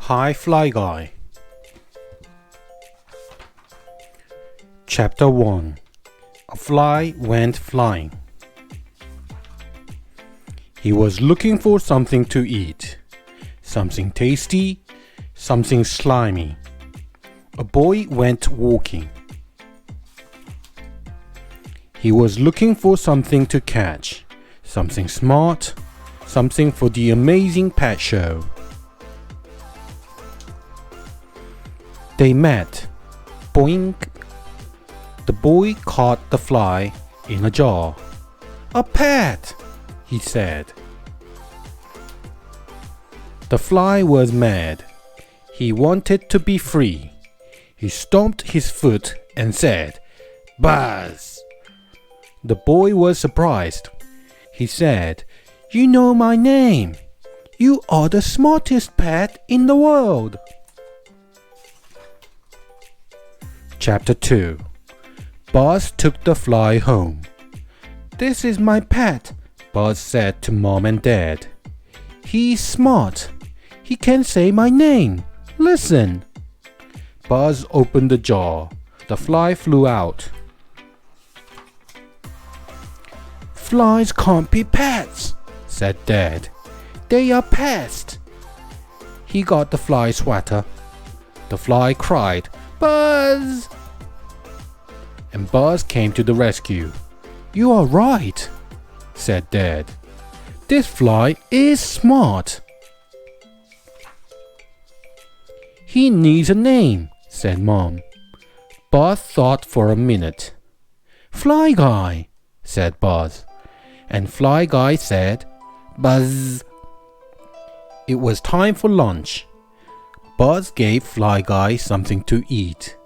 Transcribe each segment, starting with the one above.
Hi, Fly Guy. Chapter 1. A fly went flying. He was looking for something to eat. Something tasty, something slimy. A boy went walking. He was looking for something to catch. Something smart, something for the amazing pet show. They met. Boink. The boy caught the fly in a jar. A pet, he said. The fly was mad. He wanted to be free. He stomped his foot and said, "Buzz!" The boy was surprised. He said, "You know my name. You are the smartest pet in the world." Chapter 2. Buzz took the fly home. "This is my pet," Buzz said to Mom and Dad. "He's smart. He can say my name. Listen." Buzz opened the jar. The fly flew out. "Flies can't be pets," said Dad. "They are pests." He got the fly swatter. The fly cried, "Buzz!" And Buzz came to the rescue. "You are right," said Dad. "This fly is smart." "He needs a name," said Mom. Buzz thought for a minute. "Fly Guy," said Buzz. And Fly Guy said, "Buzz." It was time for lunch. Buzz gave Fly Guy something to eat.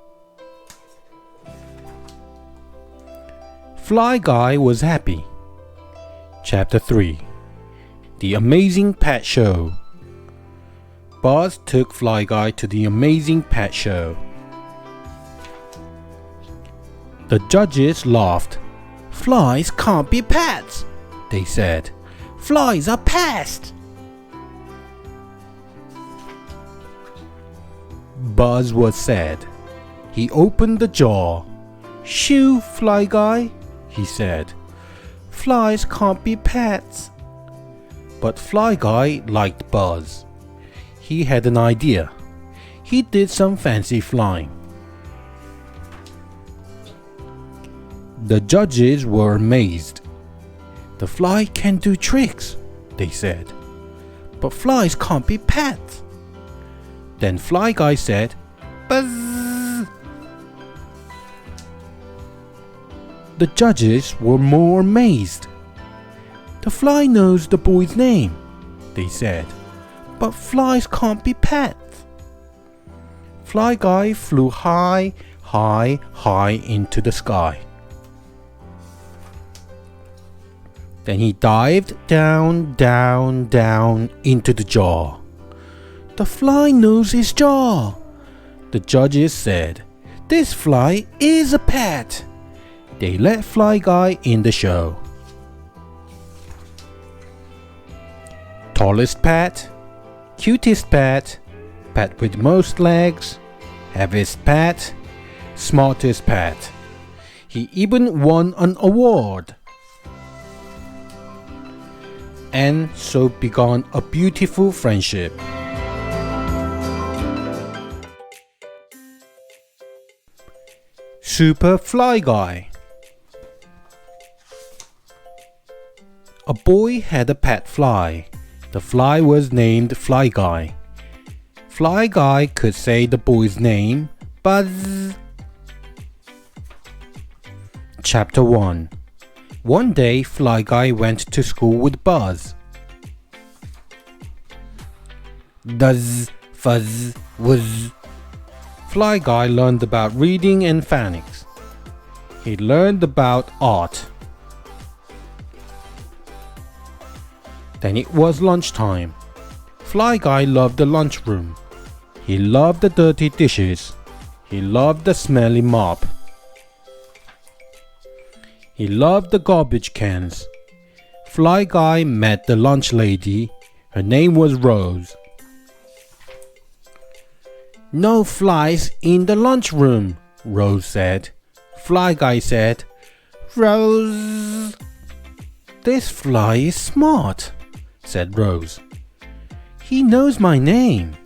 Fly Guy was happy. Chapter 3. The Amazing Pet Show. Buzz took Fly Guy to the Amazing Pet Show. The judges laughed. "Flies can't be pets," they said. "Flies are pests." Buzz was sad. He opened the jar. "Shoo, Fly Guy," he said. "Flies can't be pets." But Fly Guy liked Buzz. He had an idea. He did some fancy flying. The judges were amazed. "The fly can do tricks," they said. "But flies can't be pets." Then Fly Guy said, "Buzz!" The judges were more amazed. "The fly knows the boy's name," they said. "But flies can't be pets." Fly Guy flew high, high, high into the sky. Then he dived down, down, down into the jar. "The fly knows his jar," the judges said. "This fly is a pet." They let Fly Guy in the show. Tallest pet, cutest pet, pet with most legs, heaviest pet, smartest pet. He even won an award. And so began a beautiful friendship. Super Fly Guy. A boy had a pet fly. The fly was named Fly Guy. Fly Guy could say the boy's name, Buzz. Chapter 1. One day, Fly Guy went to school with Buzz. Duzz, fuzz, wuzz. Fly Guy learned about reading and phonics. He learned about art. Then it was lunchtime. Fly Guy loved the lunchroom. He loved the dirty dishes. He loved the smelly mop. He loved the garbage cans. Fly Guy met the lunch lady. Her name was Rose. No flies in the lunchroom, Rose said. Fly Guy said, Rose. This fly is smart, said Rose. He knows my name.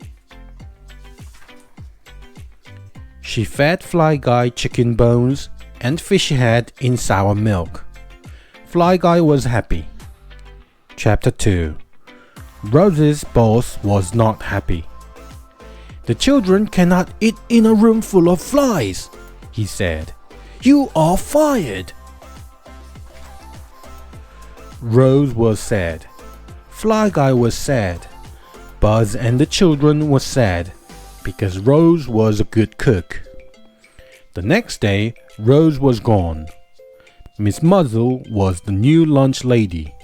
She fed Fly Guy chicken bones and fish head in sour milk. Fly Guy was happy. Chapter 2. Rose's boss was not happy. The children cannot eat in a room full of flies, he said. You are fired. Rose was sad. Fly Guy was sad. Buzz and the children were sad because Rose was a good cook. The next day, Rose was gone. Miss Muzzle was the new lunch lady.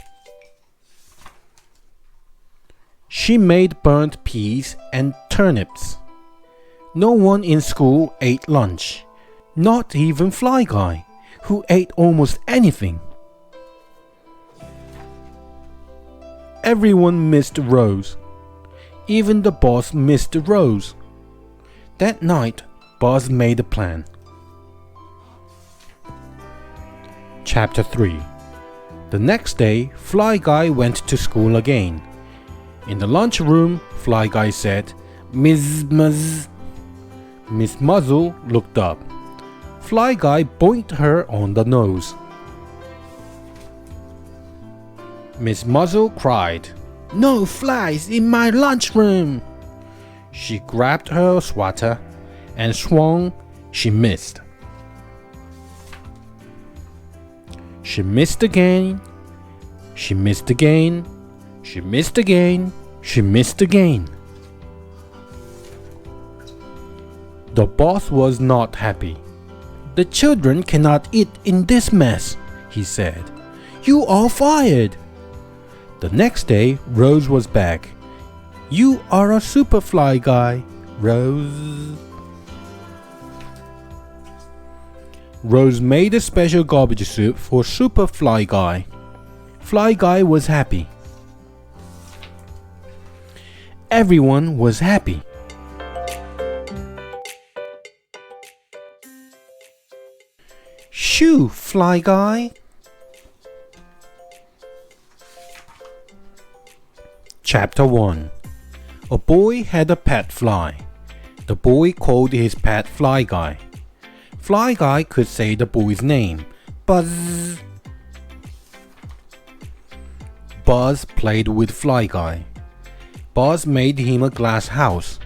She made burnt peas and turnips. No one in school ate lunch, not even Fly Guy, who ate almost anything. Everyone missed Rose. Even the boss missed Rose. That night, Buzz made a plan. Chapter 3. The next day, Fly Guy went to school again. In the lunchroom, Fly Guy said, Miss Muzzle looked up. Fly Guy boinked her on the nose. Miss Muzzle cried, No flies in my lunchroom! She grabbed her swatter and swung. She missed. She missed again. She missed again. She missed again. She missed again. The boss was not happy. The children cannot eat in this mess, he said. You are fired. The next day, Rose was back. You are a super Fly Guy, Rose. Rose made a special garbage soup for Super Fly Guy. Fly Guy was happy. Everyone was happy. Shoo, Fly Guy. Chapter 1. A boy had a pet fly. The boy called his pet Fly Guy. Fly Guy could say the boy's name, Buzz. Buzz played with Fly Guy. Buzz made him a glass house.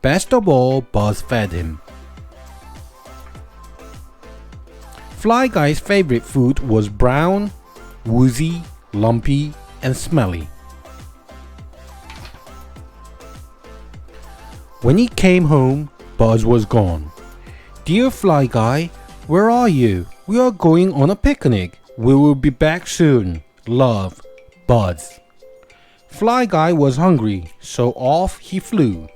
Best of all, Buzz fed him. Fly Guy's favorite food was brown, woozy, lumpy, and smelly. When he came home, Buzz was gone. Dear Fly Guy, where are you? We are going on a picnic. We will be back soon. Love, Buzz. Fly Guy was hungry, so off he flew.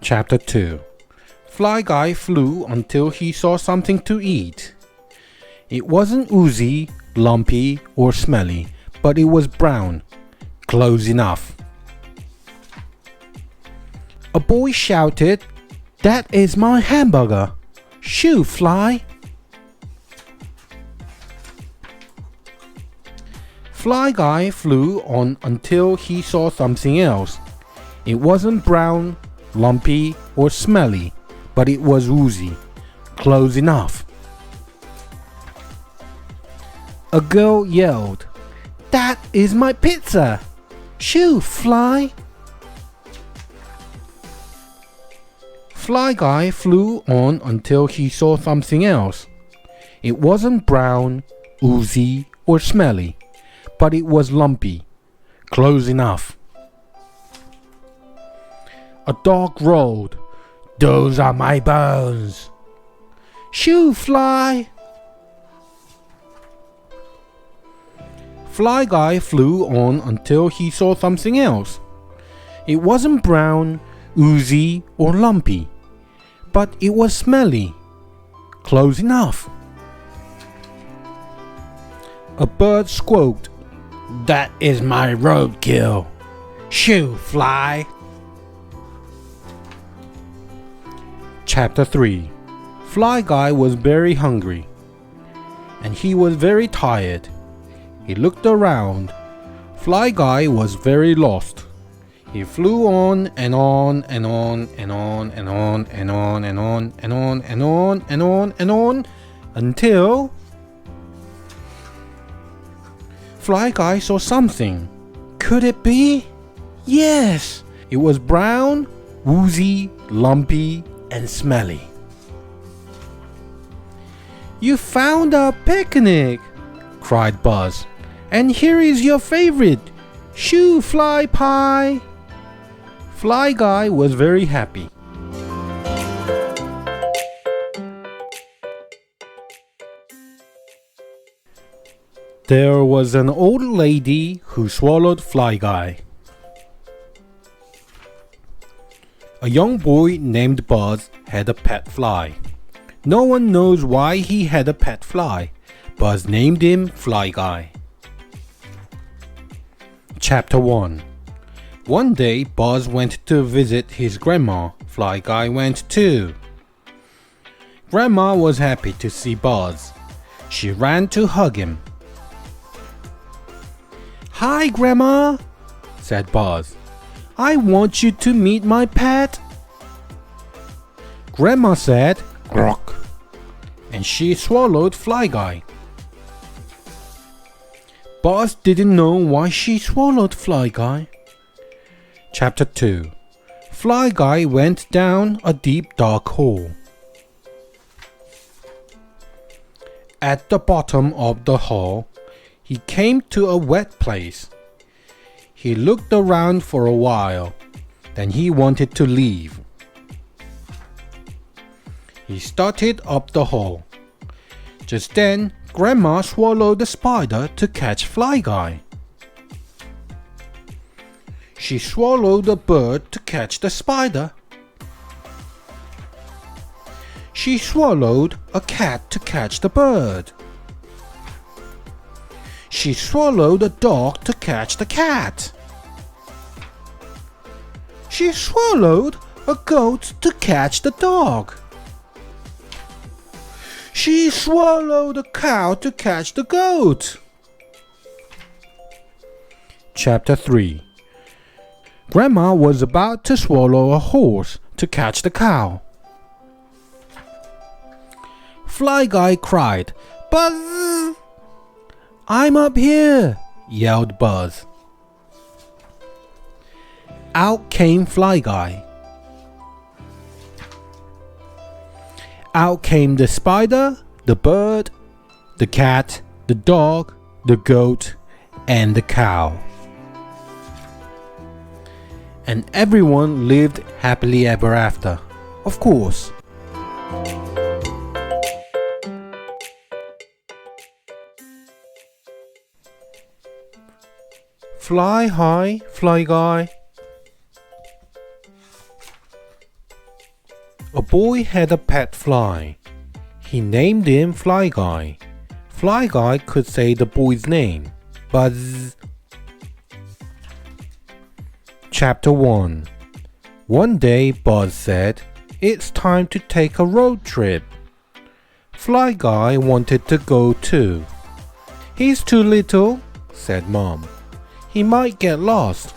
Chapter 2. Fly Guy flew until he saw something to eat. It wasn't oozy, lumpy, or smelly, but it was brown. Close enough. A boy shouted, That is my hamburger. Shoo, Fly. Fly Guy flew on until he saw something else. It wasn't brown, lumpy, or smelly, but it was oozy. Close enough. A girl yelled, That is my pizza. Shoo, Fly. Fly Guy flew on until he saw something else. It wasn't brown, oozy, or smelly, but it was lumpy. Close enough. A dog rolled. Those are my bones. Shoo, Fly. Fly Guy flew on until he saw something else. It wasn't brown, oozy, or lumpy, but it was smelly. Close enough. A bird squawked, That is my roadkill. Shoo, Fly. Chapter 3. Fly Guy was very hungry, and he was very tired. He looked around. Fly Guy was very lost. He flew on and on and on and on and on and on and on and on and on and on and on until Fly Guy saw something. Could it be? Yes! It was brown, woozy, lumpy, and smelly. You found our picnic! Cried Buzz. And here is your favorite, shoe fly pie! Fly Guy was very happy. There was an old lady who swallowed Fly Guy. A young boy named Buzz had a pet fly. No one knows why he had a pet fly. Buzz named him Fly Guy. Chapter 1. One day Buzz went to visit his grandma. Fly Guy went too. Grandma was happy to see Buzz. She ran to hug him. Hi, Grandma, said Buzz. I want you to meet my pet. Grandma said, "Grok," and she swallowed Fly Guy. Buzz didn't know why she swallowed Fly Guy. Chapter 2. Fly Guy went down a deep dark hole. At the bottom of the hall, he came to a wet place. He looked around for a while, then he wanted to leave. He started up the hole. Just then, Grandma swallowed the spider to catch Fly Guy. She swallowed a bird to catch the spider. She swallowed a cat to catch the bird. She swallowed a dog to catch the cat. She swallowed a goat to catch the dog. She swallowed a cow to catch the goat. Chapter 3. Grandma was about to swallow a horse to catch the cow. Fly Guy cried, "Buzz!" "I'm up here," yelled Buzz. Out came Fly Guy. Out came the spider, the bird, the cat, the dog, the goat, and the cow. And everyone lived happily ever after, of course. Fly high, Fly Guy. A boy had a pet fly. He named him Fly Guy. Fly Guy could say the boy's name. Buzz. Chapter 1. One day Buzz said, "It's time to take a road trip." Fly Guy wanted to go too. "He's too little," said Mom. "He might get lost."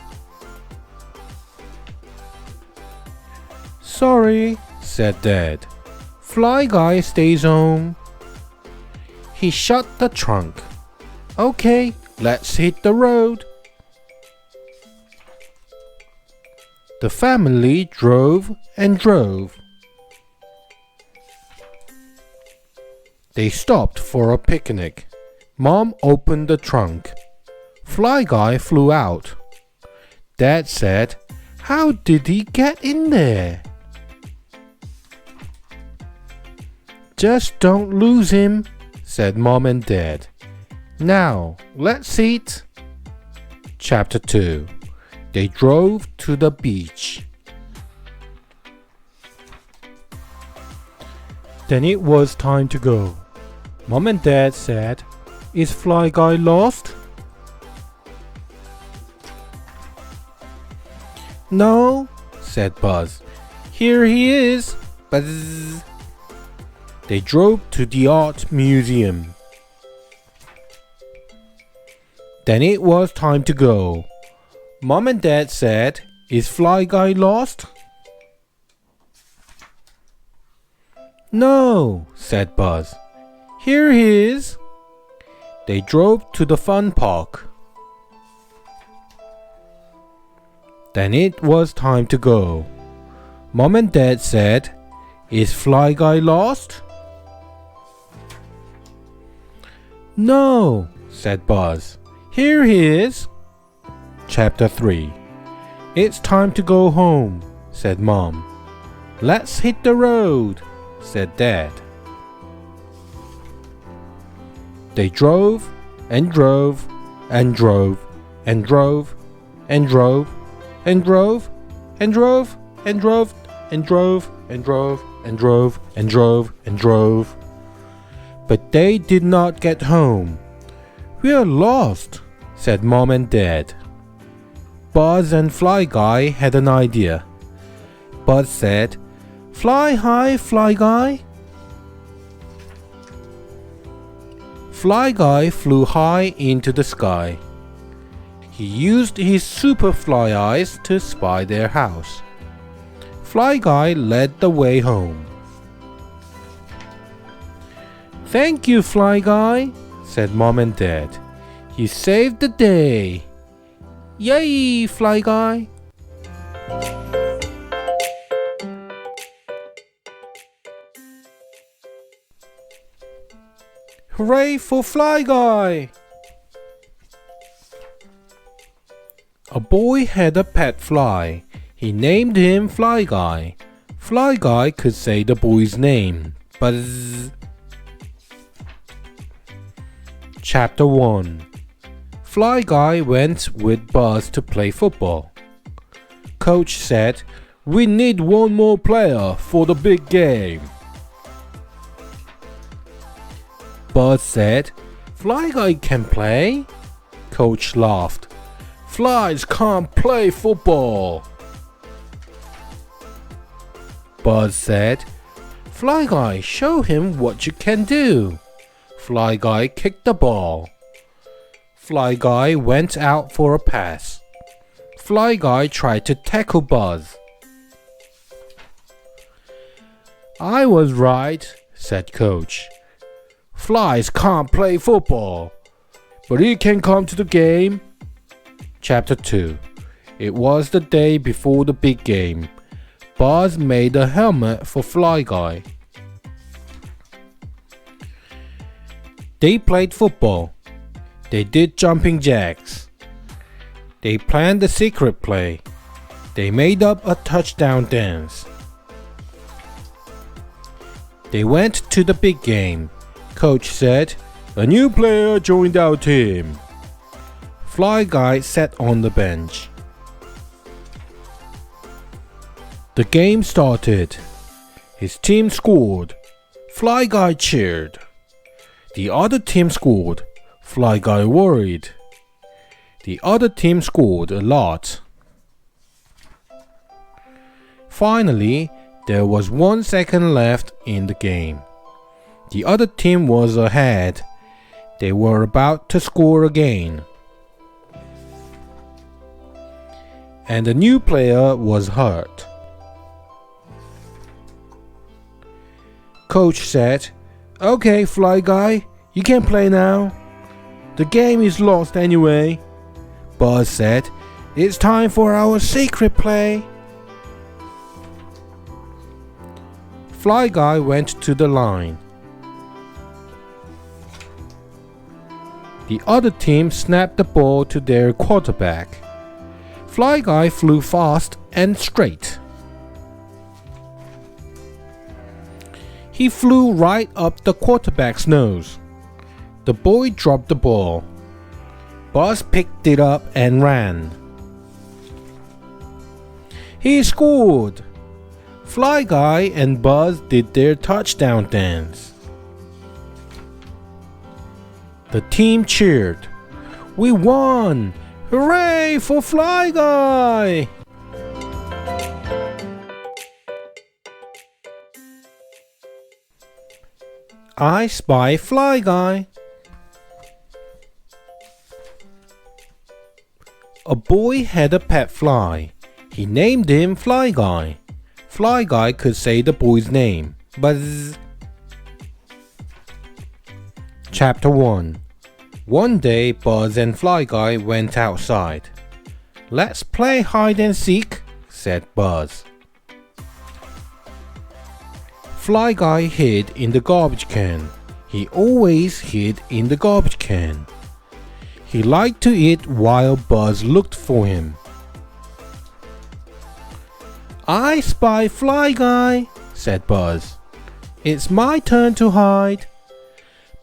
"Sorry," said Dad. "Fly Guy stays home." He shut the trunk. "Okay, let's hit the road." The family drove and drove. They stopped for a picnic. Mom opened the trunk. Fly Guy flew out. Dad said, "How did he get in there?" "Just don't lose him," said Mom and Dad. "Now, let's eat." Chapter 2. They drove to the beach. Then it was time to go. Mom and Dad said, "Is Fly Guy lost?" "No," said Buzz. "Here he is." Buzz. They drove to the art museum. Then it was time to go. Mom and Dad said, "Is Fly Guy lost?" "No," said Buzz. "Here he is." They drove to the fun park. Then it was time to go. Mom and Dad said, "Is Fly Guy lost?" "No," said Buzz. "Here he is." Chapter 3. "It's time to go home," said Mom. "Let's hit the road," said Dad. They drove and drove and drove and drove and drove and drove and drove and drove and drove and drove and drove and drove and drove. But they did not get home. "We are lost," said Mom and Dad. Buzz and Fly Guy had an idea. Buzz said, "Fly high, Fly Guy." Fly Guy flew high into the sky. He used his super fly eyes to spy their house. Fly Guy led the way home. "Thank you, Fly Guy," said Mom and Dad. "You saved the day." "Yay, Fly Guy." Hooray for Fly Guy! A boy had a pet fly. He named him Fly Guy. Fly Guy could say the boy's name. Buzz. Chapter 1. Fly Guy went with Buzz to play football. Coach said, "We need one more player for the big game." Buzz said, "Fly Guy can play." Coach laughed. "Flies can't play football." Buzz said, "Fly Guy, show him what you can do." Fly Guy kicked the ball. Fly Guy went out for a pass. Fly Guy tried to tackle Buzz. "I was right," said Coach. "Flies can't play football, but he can come to the game." Chapter 2. It was the day before the big game. Buzz made a helmet for Fly Guy. They played football. They did jumping jacks. They planned a secret play. They made up a touchdown dance. They went to the big game. Coach said, "A new player joined our team." Fly Guy sat on the bench. The game started. His team scored. Fly Guy cheered. The other team scored. Fly Guy worried. The other team scored a lot. Finally, there was 1 second left in the game. The other team was ahead. They were about to score again. And the new player was hurt. Coach said, "Okay, Fly Guy, you can play now. The game is lost anyway." Buzz said, "It's time for our secret play." Fly Guy went to the line. The other team snapped the ball to their quarterback. Fly Guy flew fast and straight. He flew right up the quarterback's nose. The boy dropped the ball. Buzz picked it up and ran. He scored! Fly Guy and Buzz did their touchdown dance. The team cheered. "We won! Hooray for Fly Guy!" I spy Fly Guy. A boy had a pet fly. He named him Fly Guy. Fly Guy could say the boy's name. Buzz. Chapter 1. One day, Buzz and Fly Guy went outside. "Let's play hide and seek," said Buzz. Fly Guy hid in the garbage can. He always hid in the garbage can. He liked to eat while Buzz looked for him. "I spy Fly Guy," said Buzz. "It's my turn to hide."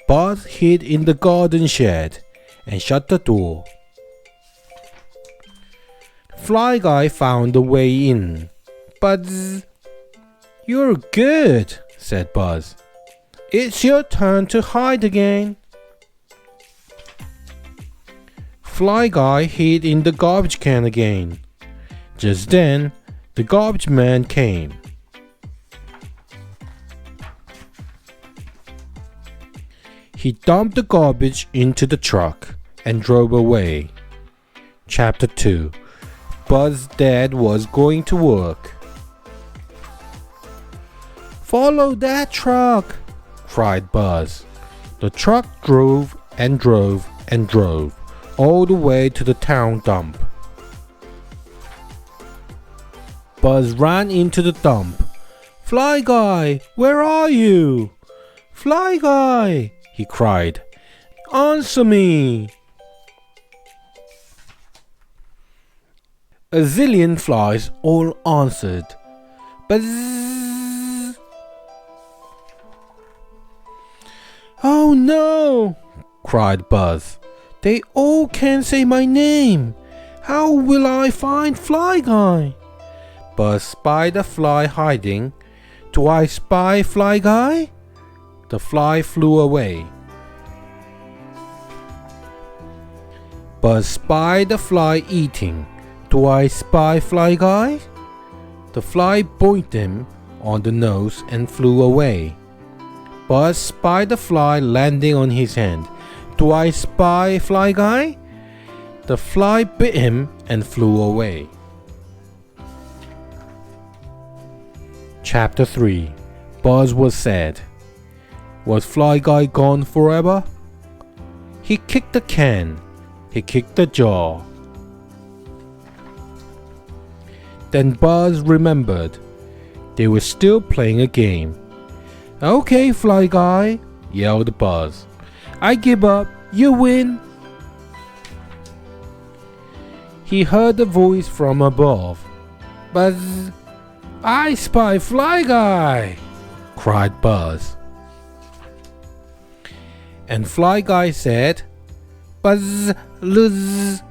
Buzz hid in the garden shed and shut the door. Fly Guy found a way in. "Buzz." "You're good," said Buzz. "It's your turn to hide again." Fly Guy hid in the garbage can again. Just then, the garbage man came. He dumped the garbage into the truck and drove away. Chapter 2. Buzz's dad was going to work. "Follow that truck!" cried Buzz. The truck drove and drove and drove all the way to the town dump. Buzz ran into the dump. "Fly Guy, where are you? Fly Guy!" he cried. "Answer me!" A zillion flies all answered. "Buzz!" "Oh no!" cried Buzz. "They all can't say my name. How will I find Fly Guy?" Buzz spied a fly hiding. "Do I spy Fly Guy?" The fly flew away. Buzz spied a fly eating. "Do I spy Fly Guy?" The fly boinked him on the nose and flew away. Buzz spied a fly landing on his hand. "Do I spy Fly Guy?" The fly bit him and flew away. Chapter 3. Buzz was sad. Was Fly Guy gone forever? He kicked the can. He kicked the jar. Then Buzz remembered. They were still playing a game. "Okay, Fly Guy," yelled Buzz. "I give up. You win." He heard a voice from above. "Buzz, I spy Fly Guy!" cried Buzz. And Fly Guy said, "Buzz, lose."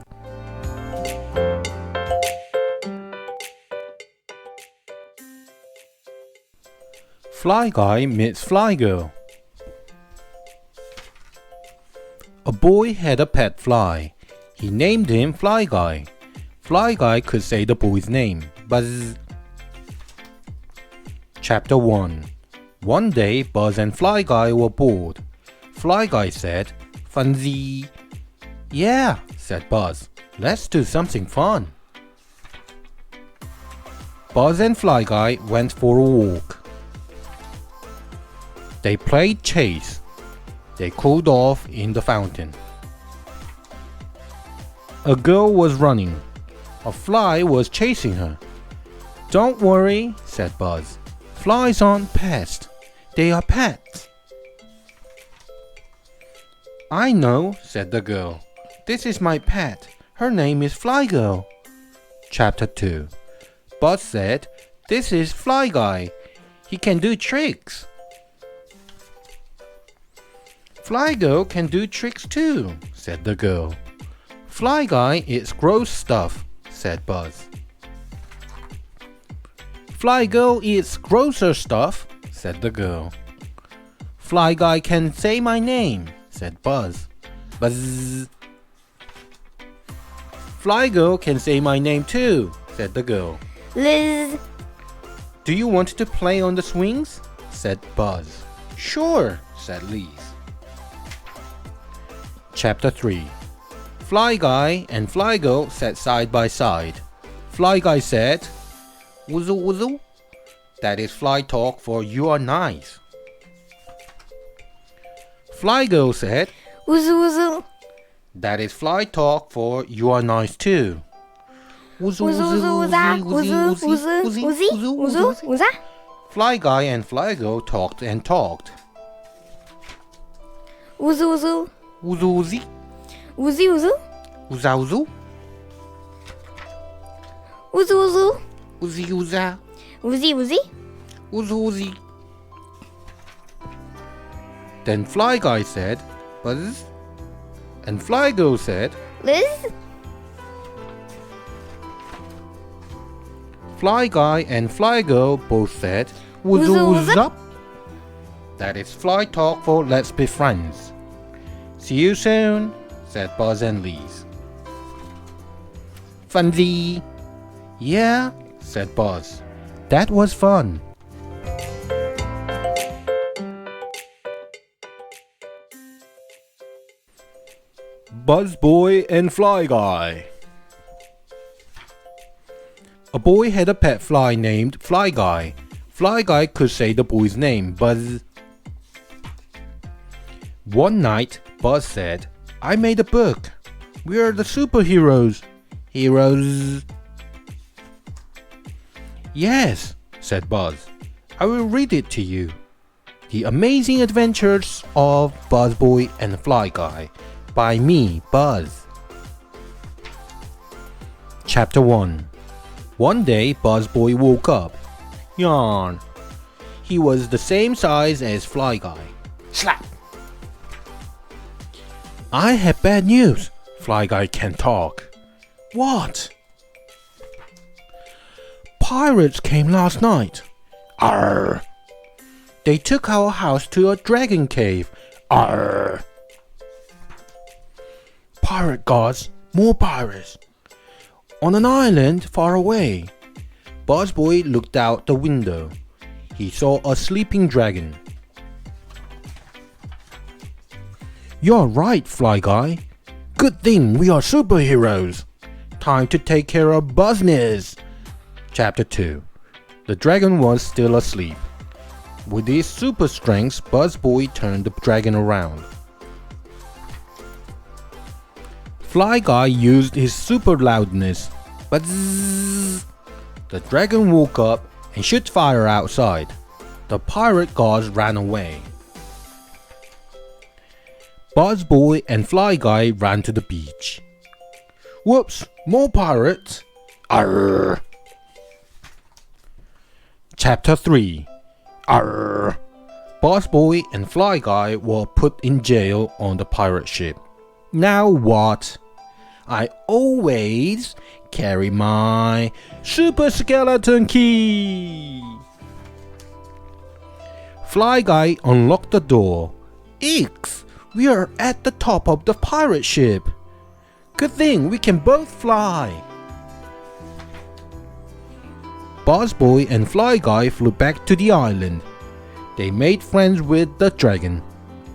Fly Guy meets Fly Girl. A boy had a pet fly. He named him Fly Guy. Fly Guy could say the boy's name. Buzz. Chapter 1. One day, Buzz and Fly Guy were bored. Fly Guy said, "Funsy." "Yeah," said Buzz. "Let's do something fun." Buzz and Fly Guy went for a walk. They played chase. They cooled off in the fountain. A girl was running. A fly was chasing her. "Don't worry," said Buzz. "Flies aren't pests. They are pets." "I know," said the girl. "This is my pet. Her name is Fly Girl." Chapter 2. Buzz said, "This is Fly Guy. He can do tricks." "Fly Girl can do tricks too," said the girl. "Fly Guy eats gross stuff," said Buzz. "Fly Girl eats grosser stuff," said the girl. "Fly Guy can say my name," said Buzz. Buzz. "Fly Girl can say my name too," said the girl. Liz. "Do you want to play on the swings?" said Buzz. Sure, said Liz. Chapter 3. Fly Guy and Fly Girl sat side by side. Fly Guy said, "Wuzu wuzu." That is fly talk for you are nice. Fly Girl said, "Wuzu wuzu." That is fly talk for you are nice too. Wuzu "Wuzu wuzu wuza." "Wuzu wuzu wuzi." "Wuzu wuza." Fly Guy and Fly Girl talked and talked. "Wuzu wuzu." Wuzu wuzi. "Wuzi wuzu." Wuza wuzu. "Wuzu wuzu." Wuzi wuza. "Wuzi wuzi." Wuzu wuzi. Then Fly Guy said, "Buzz." And Fly Girl said, "Liz." Fly Guy and Fly Girl both said, "Wuzu Wuzu wuza." That is fly talk for let's be friends. See you soon, said Buzz and Liz. Funzy. Yeah, said Buzz. That was fun. Buzz Boy and Fly Guy. A boy had a pet fly named Fly Guy. Fly Guy could say the boy's name, Buzz. One night, Buzz said, "I made a book. We are the superheroes." Heroes. Yes, said Buzz. I will read it to you. The Amazing Adventures of Buzz Boy and Fly Guy by me, Buzz. Chapter 1. One day, Buzz Boy woke up. Yawn. He was the same size as Fly Guy. Slap! I have bad news. Fly Guy can't talk. What? Pirates came last night. Arr! They took our house to a dragon cave. Arr! Pirate gods, more pirates. On an island far away. Buzz Boy looked out the window. He saw a sleeping dragon. You're right, Fly Guy. Good thing we are superheroes. Time to take care of business. Chapter 2. The dragon was still asleep. With his super strength, Buzz Boy turned the dragon around. Fly Guy used his super loudness. Buzz! The dragon woke up and shot fire outside. The pirate gods ran away. Buzz Boy and Fly Guy ran to the beach. Whoops! More pirates! Arr! Chapter 3. Arr! Buzz Boy and Fly Guy were put in jail on the pirate ship. Now what? I always carry my super skeleton key. Fly Guy unlocked the door. Eeks! We are at the top of the pirate ship. Good thing we can both fly. Buzz Boy and Fly Guy flew back to the island. They made friends with the dragon.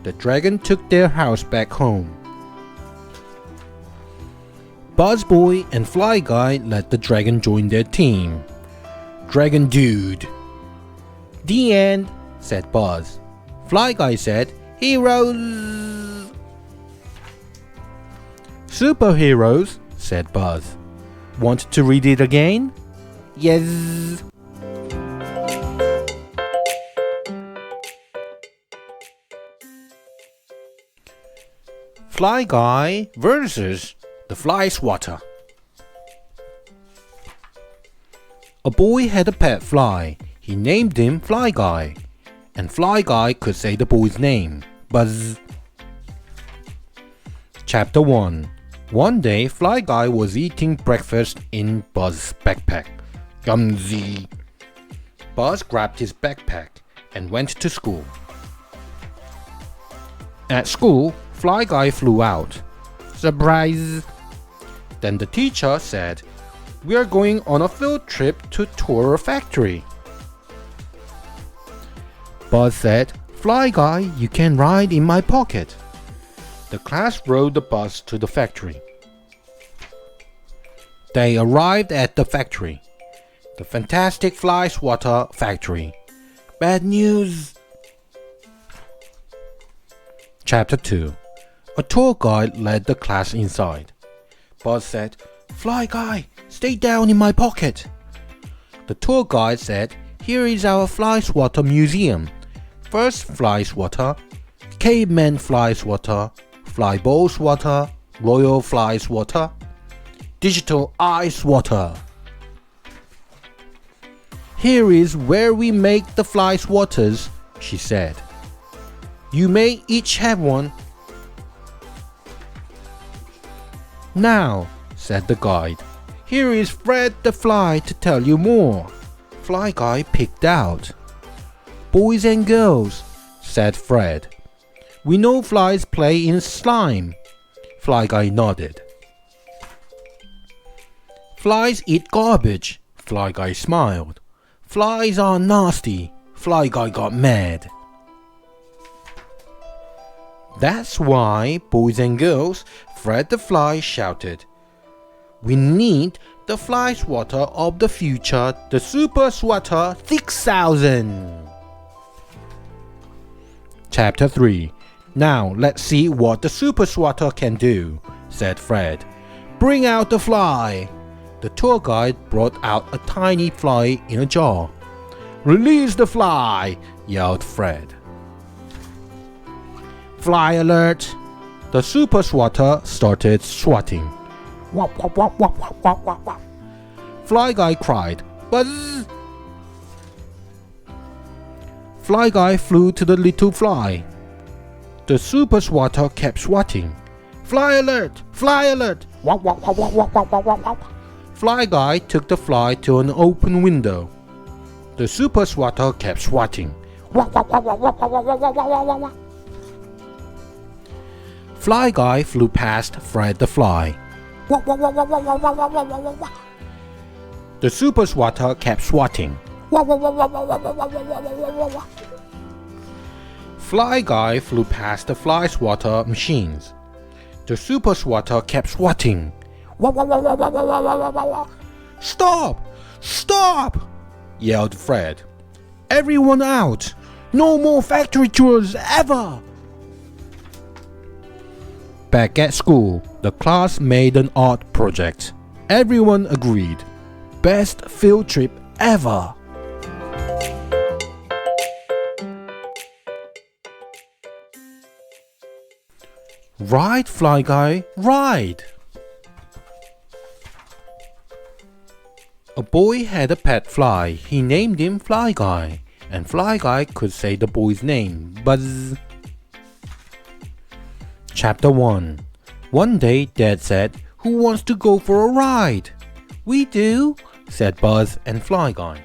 The dragon took their house back home. Buzz Boy and Fly Guy let the dragon join their team. Dragon Dude. The end, said Buzz. Fly Guy said, Heroes. Superheroes, said Buzz. Want to read it again? Yes. Fly Guy versus the Fly Swatter. A boy had a pet fly. He named him Fly Guy. And Fly Guy could say the boy's name, Buzz. Chapter 1. One day, Fly Guy was eating breakfast in Buzz's backpack. Yumzy. Buzz grabbed his backpack and went to school. At school, Fly Guy flew out. Surprise! Then the teacher said, "We are going on a field trip to tour a factory." Buzz said, Fly Guy, you can ride in my pocket. The class rode the bus to the factory. They arrived at the factory. The fantastic fly swatter factory. Bad news. Chapter 2. A tour guide led the class inside. Buzz said, Fly Guy, stay down in my pocket. The tour guide said, Here is our fly swatter museum. First fly swatter, caveman fly swatter, fly bowl swatter, royal fly swatter, digital eye swatter. Here is where we make the fly swatters, she said. You may each have one. Now, said the guide, here is Fred the Fly to tell you more. Fly Guy picked out. Boys and girls, said Fred. We know flies play in slime. Fly Guy nodded. Flies eat garbage. Fly Guy smiled. Flies are nasty. Fly Guy got mad. That's why, boys and girls, Fred the Fly shouted. We need the fly swatter of the future, the Super Swatter 6000. Chapter 3. Now let's see what the Super Swatter can do, said Fred. Bring out the fly. The tour guide brought out a tiny fly in a jar. Release the fly, yelled Fred. Fly alert! The Super Swatter started swatting. Wop, wop, wop, wop, wop, wop, wop, wop. Fly Guy cried, Buzz! Fly Guy flew to the little fly. The Super Swatter kept swatting. Fly alert! Fly alert! Wop, wop, wop, wop, wop, wop, wop, wop. Fly Guy took the fly to an open window. The Super Swatter kept swatting. Wop, wop, wop, wop, wop, wop, wop, wop, wop, wop, wop. Fly Guy flew past Fred the Fly. Wah, wah, wah, wah, wah, wah, wah, wah, wah, wah, wah. The Super Swatter kept swatting. Wah, wah, wah, wah, wah, wah, wah, wah, wah, wah, wah, wah. Fly Guy flew past the fly swatter machines. The Super Swatter kept swatting. Wah, wah, wah, wah, wah, wah, wah, wah, wah, wah. Stop! Stop! Yelled Fred. Everyone out! No more factory tours ever! Back at school, the class made an art project. Everyone agreed. Best field trip ever! Ride, Fly Guy, ride! A boy had a pet fly. He named him Fly Guy. And Fly Guy could say the boy's name, Buzz. Chapter 1. One day, Dad said, Who wants to go for a ride? We do, said Buzz and Fly Guy.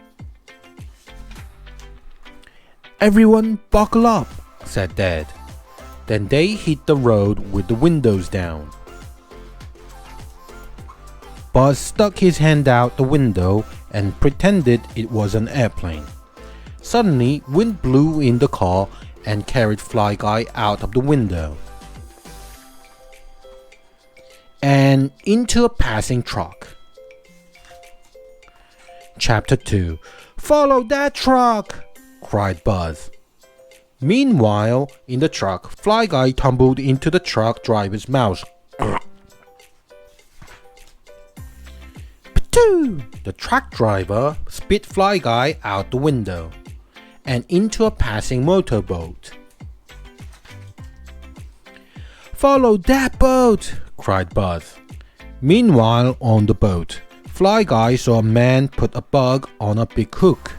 Everyone buckle up, said Dad. Then they hit the road with the windows down. Buzz stuck his hand out the window and pretended it was an airplane. Suddenly, wind blew in the car and carried Fly Guy out of the window and into a passing truck. Chapter 2. Follow that truck! Cried Buzz. Meanwhile, in the truck, Fly Guy tumbled into the truck driver's mouth. Patoo! The truck driver spit Fly Guy out the window and into a passing motorboat. Follow that boat! Cried Buzz. Meanwhile, on the boat, Fly Guy saw a man put a bug on a big hook.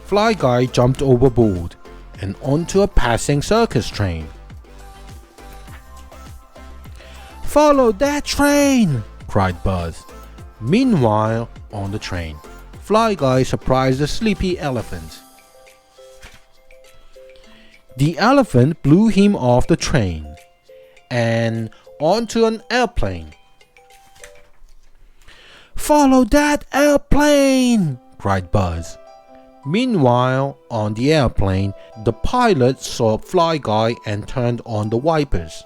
Fly Guy jumped overboard and onto a passing circus train. Follow that train! Cried Buzz. Meanwhile, on the train, Fly Guy surprised a sleepy elephant. The elephant blew him off the train and onto an airplane. Follow that airplane! Cried Buzz. Meanwhile, on the airplane, the pilot saw Fly Guy and turned on the wipers.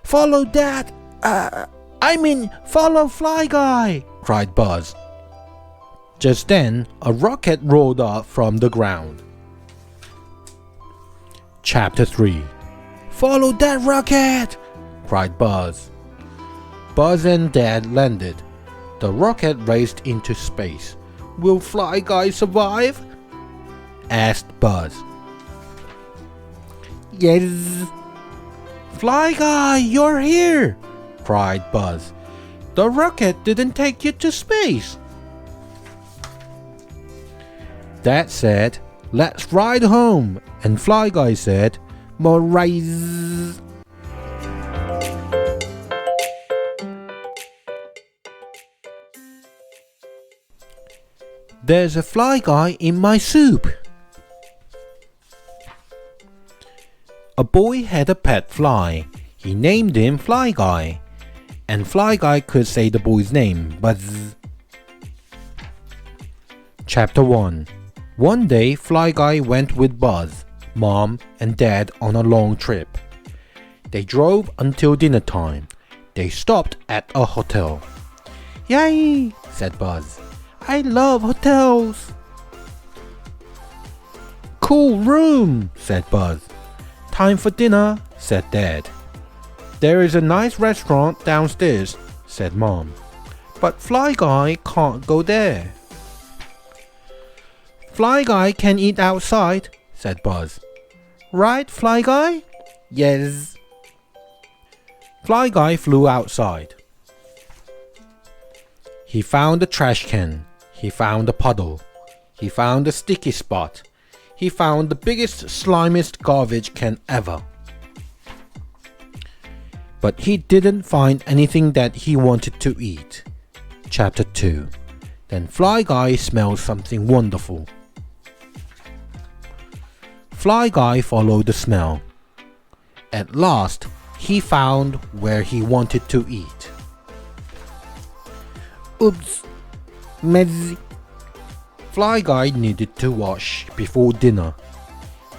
"Follow that! Follow Fly Guy!" cried Buzz. Just then, a rocket rolled up from the ground. Chapter 3. "Follow that rocket!" cried Buzz. Buzz and Dad landed. The rocket raced into space. "Will Fly Guy survive?" asked Buzz. "Yes." "Fly Guy, you're here!" cried Buzz. "The rocket didn't take you to space." Dad said, "Let's ride home," and Fly Guy said, "More rides." "There's a fly guy in my soup." A boy had a pet fly. He named him Fly Guy, and Fly Guy could say the boy's name, Buzz. Chapter 1. One day, Fly Guy went with Buzz, Mom, and Dad on a long trip. They drove until dinner time. They stopped at a hotel. "Yay!" said Buzz. "I love hotels." "Cool room," said Buzz. "Time for dinner," said Dad. "There is a nice restaurant downstairs," said Mom. "But Fly Guy can't go there." "Fly Guy can eat outside," said Buzz. "Right, Fly Guy?" "Yes." Fly Guy flew outside. He found a trash can. He found a puddle. He found a sticky spot. He found the biggest, slimiest garbage can ever. But he didn't find anything that he wanted to eat. Chapter 2. Then Fly Guy smelled something wonderful. Fly Guy followed the smell. At last, he found where he wanted to eat. Oops! Mezzy. Fly Guy needed to wash before dinner.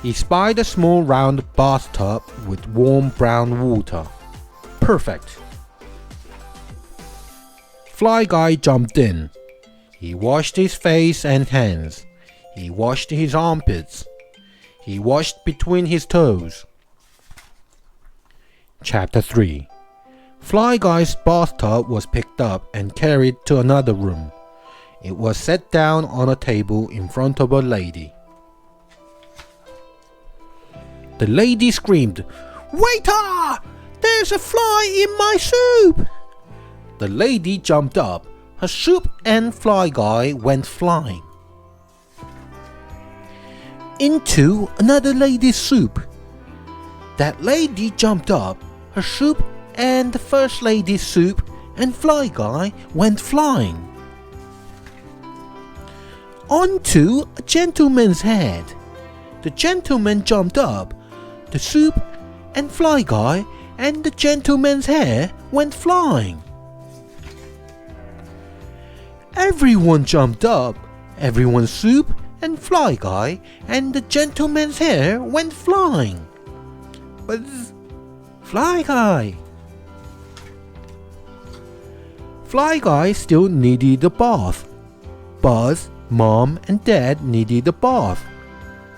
He spied a small round bathtub with warm brown water. Perfect! Fly Guy jumped in. He washed his face and hands. He washed his armpits. He washed between his toes. Chapter 3. Fly Guy's bathtub was picked up and carried to another room. It was set down on a table in front of a lady. The lady screamed, "Waiter! There's a fly in my soup!" The lady jumped up. Her soup and Fly Guy went flying into another lady's soup. That lady jumped up. Her soup and the first lady's soup and Fly Guy went flying onto a gentleman's head. The gentleman jumped up. The soup and Fly Guy and the gentleman's hair went flying. Everyone jumped up. Everyone's soup and Fly Guy and the gentleman's hair went flying. Buzz! Fly Guy! Fly Guy still needed a bath. Buzz, Mom, and Dad needed a bath.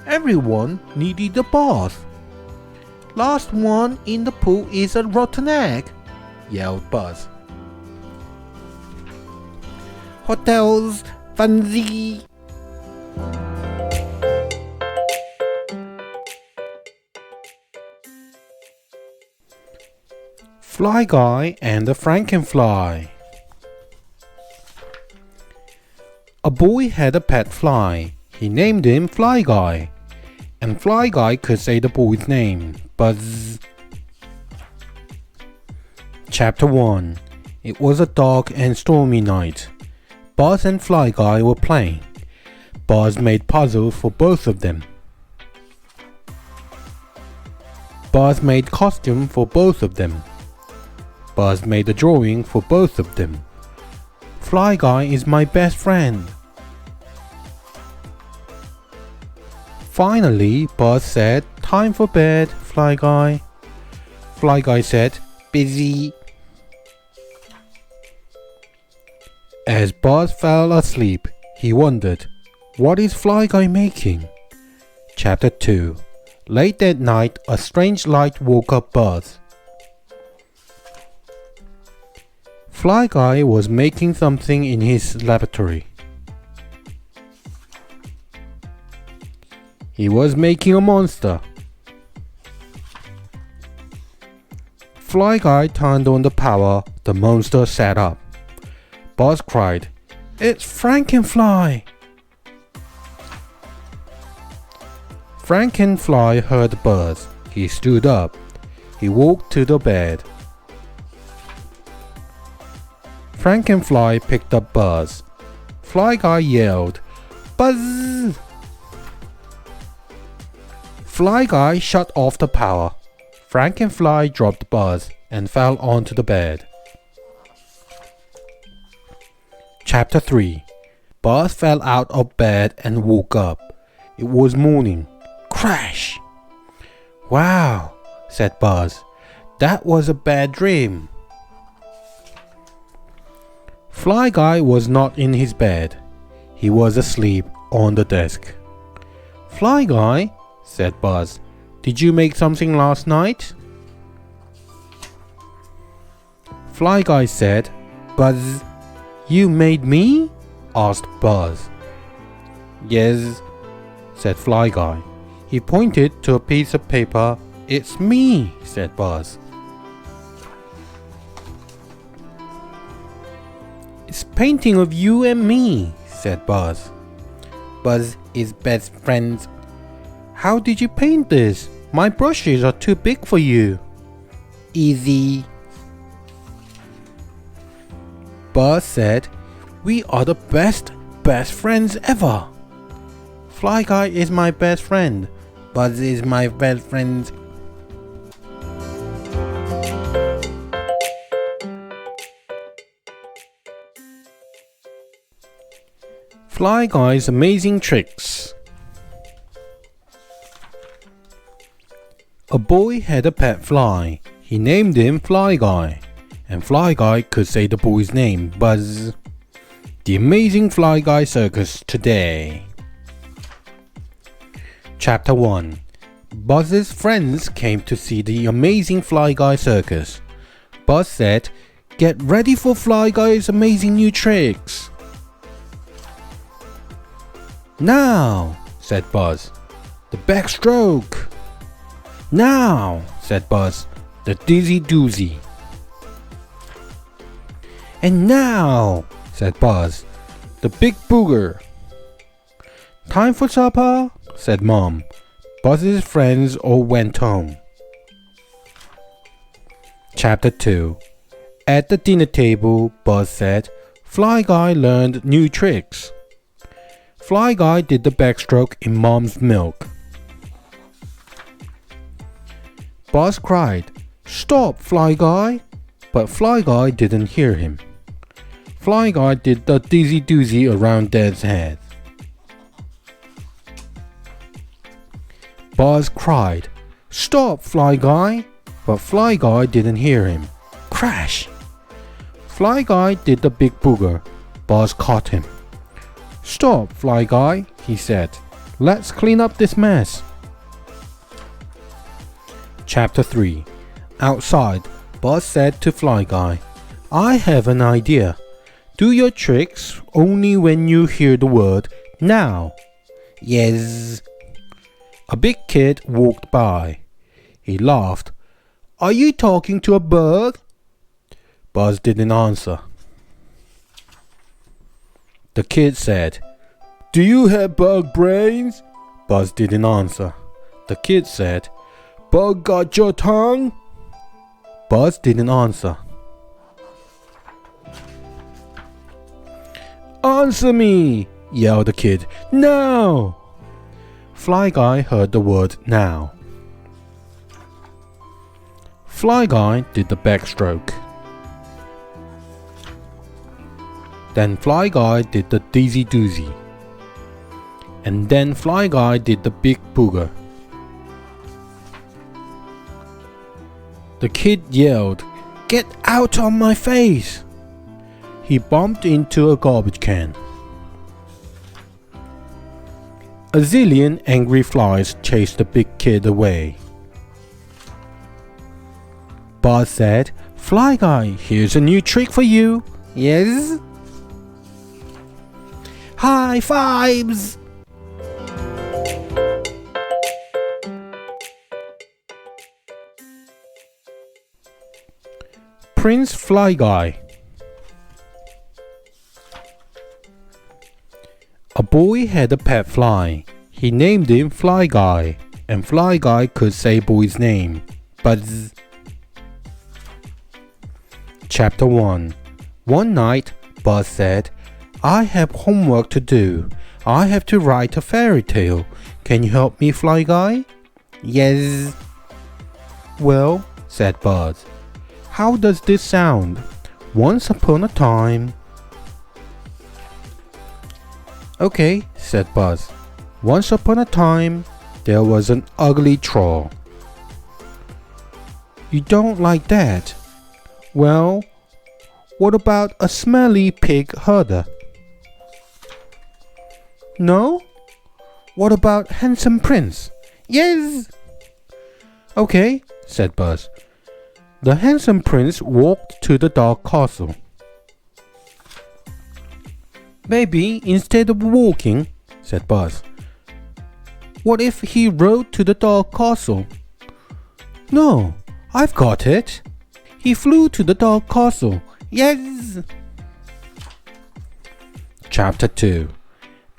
Everyone needed a bath. "Last one in the pool is a rotten egg," yelled Buzz. "Hotels, fancy!" Fly Guy and the Frankenfly. A boy had a pet fly. He named him Fly Guy, and Fly Guy could say the boy's name, Buzz. Chapter 1. It was a dark and stormy night. Buzz and Fly Guy were playing. Buzz made puzzles for both of them. Buzz made costume for both of them. Buzz made a drawing for both of them. Fly Guy is my best friend. Finally, Buzz said, "Time for bed, Fly Guy." Fly Guy said, "Busy." As Buzz fell asleep, he wondered, what is Fly Guy making? Chapter 2. Late that night, a strange light woke up Buzz. Fly Guy was making something in his laboratory. He was making a monster. Fly Guy turned on the power. The monster sat up. Buzz cried, "It's Frankenfly!" Frankenfly heard Buzz. He stood up. He walked to the bed. Frankenfly picked up Buzz. Fly Guy yelled, "Buzz!" Fly Guy shut off the power. Frankenfly dropped Buzz and fell onto the bed. Chapter 3. Buzz fell out of bed and woke up. It was morning. Crash! "Wow," said Buzz. "That was a bad dream." Fly Guy was not in his bed. He was asleep on the desk. "Fly Guy," said Buzz, "did you make something last night?" Fly Guy said, "Buzz, you made me?" asked Buzz. "Yes," said Fly Guy. He pointed to a piece of paper. "It's me," said Buzz. "It's painting of you and me," said Buzz. "Buzz is best friends." "How did you paint this? My brushes are too big for you." "Easy." Buzz said, "We are the best friends ever." "Fly Guy is my best friend. Buzz is my best friend." Fly Guy's amazing tricks. A boy had a pet fly. He named him Fly Guy, and Fly Guy could say the boy's name, Buzz. The Amazing Fly Guy Circus today. Chapter 1. Buzz's friends came to see the Amazing Fly Guy Circus. Buzz said, "Get ready for Fly Guy's amazing new tricks." "Now," said Buzz, "the backstroke." "Now," said Buzz, "the dizzy doozy." "And now," said Buzz, "the big booger." "Time for supper," said Mom. Buzz's friends all went home. Chapter 2. At the dinner table, Buzz said, "Fly Guy learned new tricks." Fly Guy did the backstroke in Mom's milk. Buzz cried, "Stop, Fly Guy!" But Fly Guy didn't hear him. Fly Guy did the dizzy doozy around Dad's head. Buzz cried, "Stop, Fly Guy!" But Fly Guy didn't hear him. Crash! Fly Guy did the big booger. Buzz caught him. "Stop, Fly Guy," he said. "Let's clean up this mess." Chapter 3. Outside, Buzz said to Fly Guy, "I have an idea. Do your tricks only when you hear the word now." "Yes." A big kid walked by. He laughed. "Are you talking to a bird?" Buzz didn't answer. The kid said, "Do you have bug brains?" Buzz didn't answer. The kid said, "Bug got your tongue?" Buzz didn't answer. "Answer me!" yelled the kid. "Now!" Fly Guy heard the word now. Fly Guy did the backstroke. Then Fly Guy did the dizzy doozy. And then Fly Guy did the big booger. The kid yelled, "Get out of my face!" He bumped into a garbage can. A zillion angry flies chased the big kid away. Buzz said, "Fly Guy, here's a new trick for you." "Yes?" "High fives!" Prince Fly Guy. A boy had a pet fly. He named him Fly Guy, and Fly Guy could say boy's name, Buzz. Chapter 1. One night, Buzz said, "I have homework to do. I have to write a fairy tale. Can you help me, Fly Guy?" "Yes." "Well," said Buzz, "how does this sound? Once upon a time." "Okay," said Buzz. "Once upon a time, there was an ugly troll." "You don't like that? Well, what about a smelly pig herder?" "No? What about handsome prince?" "Yes." "Okay," said Buzz. The handsome prince walked to the dark castle. "Maybe instead of walking," said Buzz, "what if he rode to the dark castle?" "No, I've got it. He flew to the dark castle." "Yes." Chapter 2.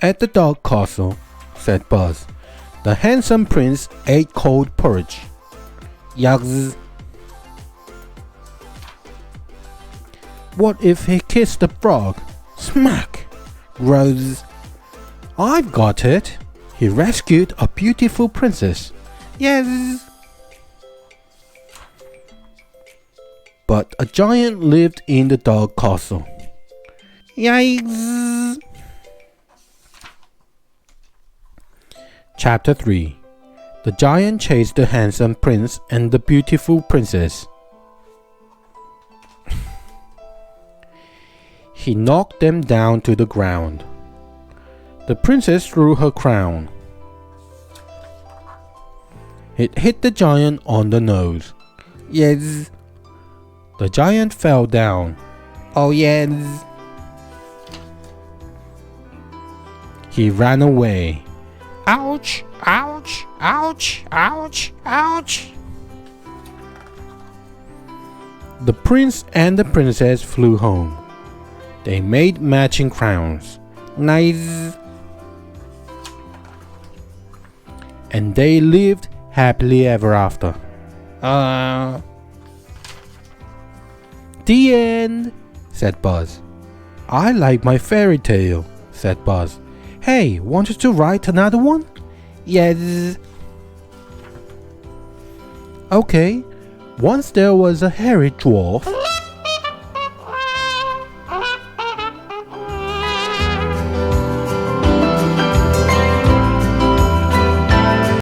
At the dark castle, said Buzz, the handsome prince ate cold porridge. Yugs. What if he kissed the frog? Smack! Gross. I've got it. He rescued a beautiful princess. Yes. But a giant lived in the dark castle. Yikes. Chapter 3. The giant chased the handsome prince and the beautiful princess. He knocked them down to the ground. The princess threw her crown. It hit the giant on the nose. Yes. The giant fell down. Oh yes. He ran away. Ouch! Ouch! Ouch! Ouch! Ouch! The prince and the princess flew home. They made matching crowns. Nice! And they lived happily ever after. The end, said Buzz. I like my fairy tale, said Buzz. Hey, want you to write another one? Yes. Okay. Once there was a hairy dwarf.